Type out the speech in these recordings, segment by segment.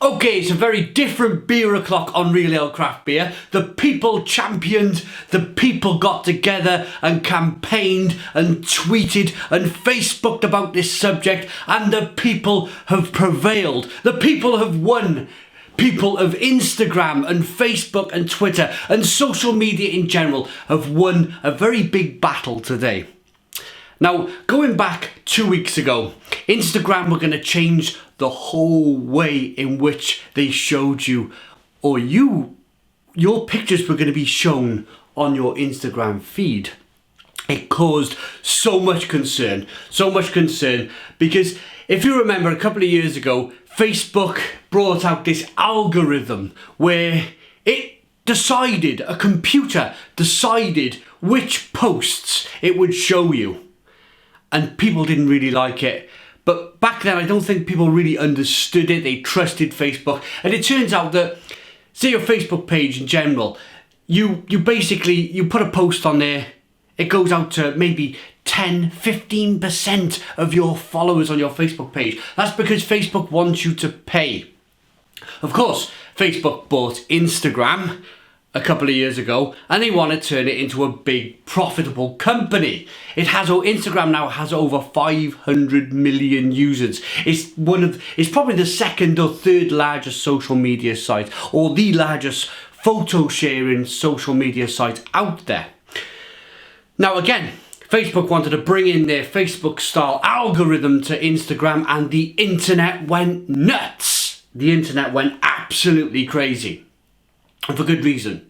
Okay, it's a very different beer o'clock on Real Ale Craft Beer. The people championed, the people got together and campaigned and tweeted and Facebooked about this subject, and the people have prevailed. The people have won. People of Instagram and Facebook and Twitter and social media in general have won a very big battle today. Now, going back 2 weeks ago, Instagram were going to change the whole way in which they showed you, or your pictures were going to be shown on your Instagram feed. It caused so much concern because if you remember a couple of years ago, Facebook brought out this algorithm where a computer decided which posts it would show you. And people didn't really like it. But back then, I don't think people really understood it. They trusted Facebook. And it turns out that, say your Facebook page in general, you put a post on there. It goes out to maybe 10-15% of your followers on your Facebook page. That's because Facebook wants you to pay. Of course, Facebook bought Instagram a couple of years ago, and they want to turn it into a big profitable company. Instagram now has over 500 million users. It's probably the second or third largest social media site, or the largest photo sharing social media site out there. Now again, Facebook wanted to bring in their Facebook style algorithm to Instagram, and the internet went nuts. The internet went absolutely crazy. And for good reason.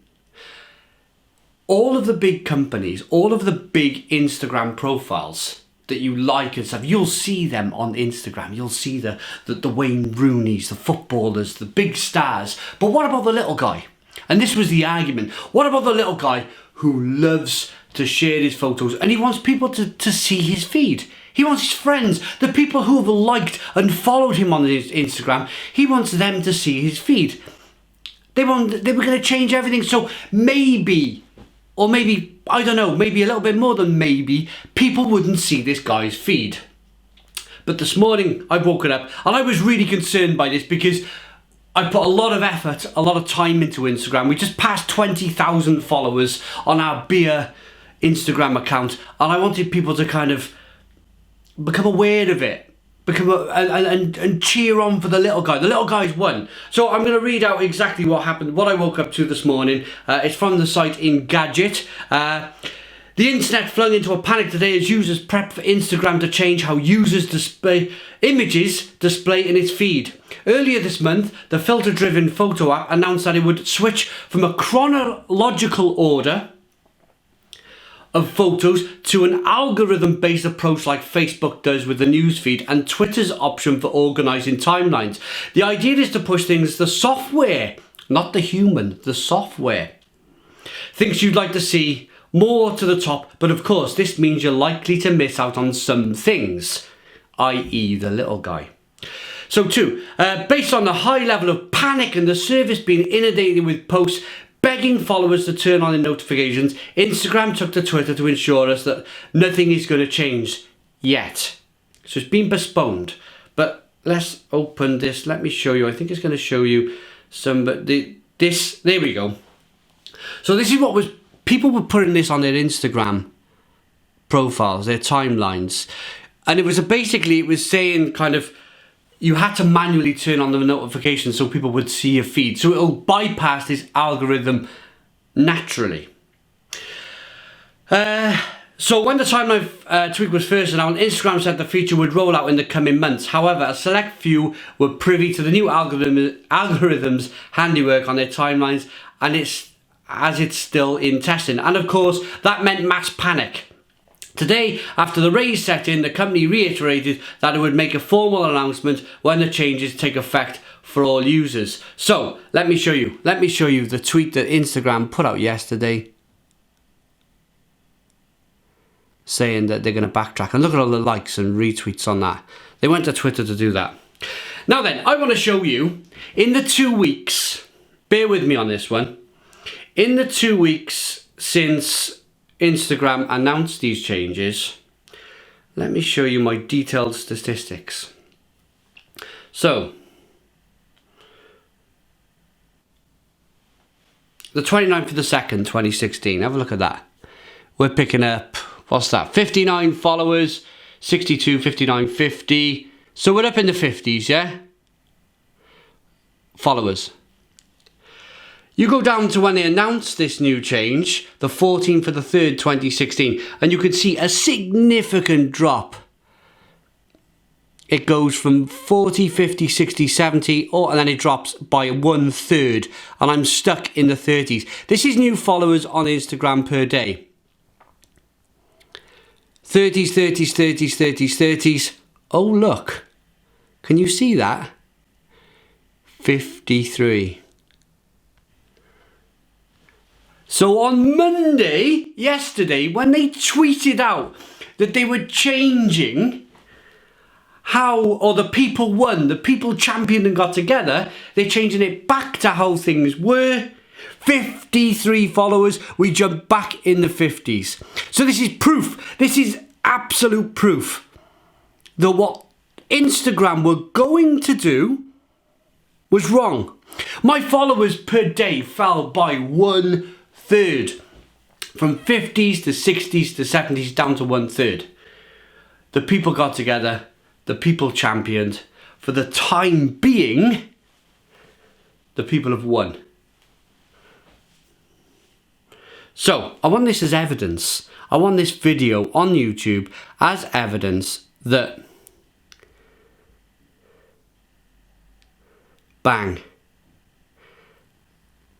All of the big companies, all of the big Instagram profiles that you like and stuff, you'll see them on Instagram. You'll see the Wayne Rooneys, the footballers, the big stars. But what about the little guy? And this was the argument. What about the little guy who loves to share his photos and he wants people to see his feed? He wants his friends, the people who have liked and followed him on his Instagram, he wants them to see his feed. They were going to change everything, so maybe, or maybe, I don't know, maybe a little bit more than maybe, people wouldn't see this guy's feed. But this morning, I woke up and I was really concerned by this because I put a lot of effort, a lot of time into Instagram. We just passed 20,000 followers on our beer Instagram account, and I wanted people to kind of become aware of it. And cheer on for the little guy. The little guy's won. So I'm going to read out exactly what happened, what I woke up to this morning. It's from the site Engadget. The internet flung into a panic today as users prep for Instagram to change how users display images in its feed. Earlier this month, the filter-driven photo app announced that it would switch from a chronological order of photos to an algorithm-based approach like Facebook does with the newsfeed and Twitter's option for organising timelines. The idea is to push things the software, not the human, the software. Things you'd like to see more to the top, but of course this means you're likely to miss out on some things, i.e. the little guy. So too, based on the high level of panic and the service being inundated with posts begging followers to turn on their notifications, Instagram took to Twitter to ensure us that nothing is going to change yet. So it's been postponed. But let's open this. Let me show you. I think it's going to show you some. But this. There we go. So this is what was. People were putting this on their Instagram profiles, their timelines, and it was saying kind of, you had to manually turn on the notifications so people would see your feed. So it'll bypass this algorithm naturally. So when the timeline tweak was first announced, Instagram said the feature would roll out in the coming months. However, a select few were privy to the new algorithm's handiwork on their timelines, and it's still in testing. And of course, that meant mass panic. Today, after the raise set in, the company reiterated that it would make a formal announcement when the changes take effect for all users. So, let me show you the tweet that Instagram put out yesterday saying that they're going to backtrack. And look at all the likes and retweets on that. They went to Twitter to do that. Now then, I want to show you, in the 2 weeks, bear with me on this one, in the 2 weeks since Instagram announced these changes, let me show you my detailed statistics. So, the 29th of the 2nd, 2016. Have a look at that. We're picking up, what's that? 59 followers, 62, 59, 50. So we're up in the 50s, yeah? Followers. You go down to when they announced this new change, the 14th of the 3rd, 2016, and you can see a significant drop. It goes from 40, 50, 60, 70, and then it drops by 1/3, and I'm stuck in the 30s. This is new followers on Instagram per day. 30s, 30s, 30s, 30s, 30s. Oh, look. Can you see that? 53. So on Monday, yesterday, when they tweeted out that they were changing how, or the people won, the people championed and got together, they're changing it back to how things were. 53 followers, we jump back in the 50s. So this is proof, this is absolute proof that what Instagram were going to do was wrong. My followers per day fell by 1/3. From 50s to 60s to 70s down to 1/3. The people got together, the people championed. For the time being, the people have won. So, I want this as evidence. I want this video on YouTube as evidence that bang.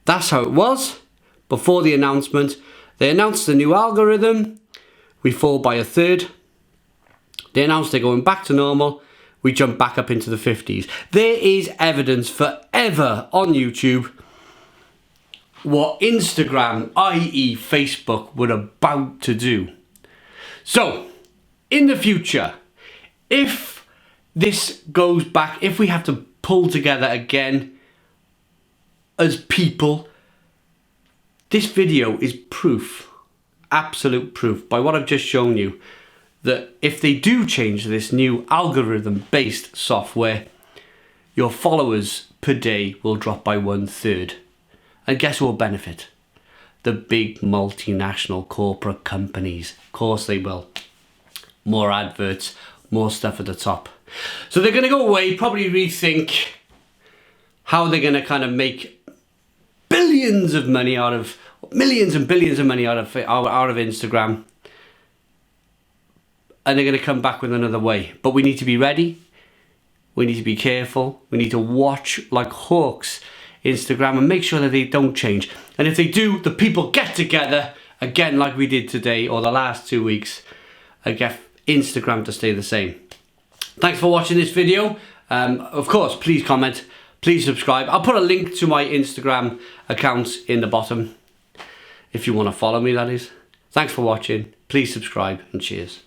That's how it was before the announcement. They announced the new algorithm. We fall by 1/3. They announced they're going back to normal. We jump back up into the 50s. There is evidence forever on YouTube what Instagram, i.e. Facebook, were about to do. So, in the future, if this goes back, if we have to pull together again as people, this video is proof, absolute proof, by what I've just shown you, that if they do change this new algorithm-based software, your followers per day will drop by 1/3. And guess who will benefit? The big multinational corporate companies. Of course they will. More adverts, more stuff at the top. So they're going to go away, probably rethink how they're going to kind of make billions of money out of, millions and billions of money out of Instagram. And they're going to come back with another way. But we need to be ready. We need to be careful. We need to watch like hawks Instagram and make sure that they don't change. And if they do, the people get together again like we did today or the last 2 weeks and get Instagram to stay the same. Thanks for watching this video. Of course, please comment, please subscribe. I'll put a link to my Instagram accounts in the bottom if you want to follow me, that is. Thanks for watching. Please subscribe and cheers.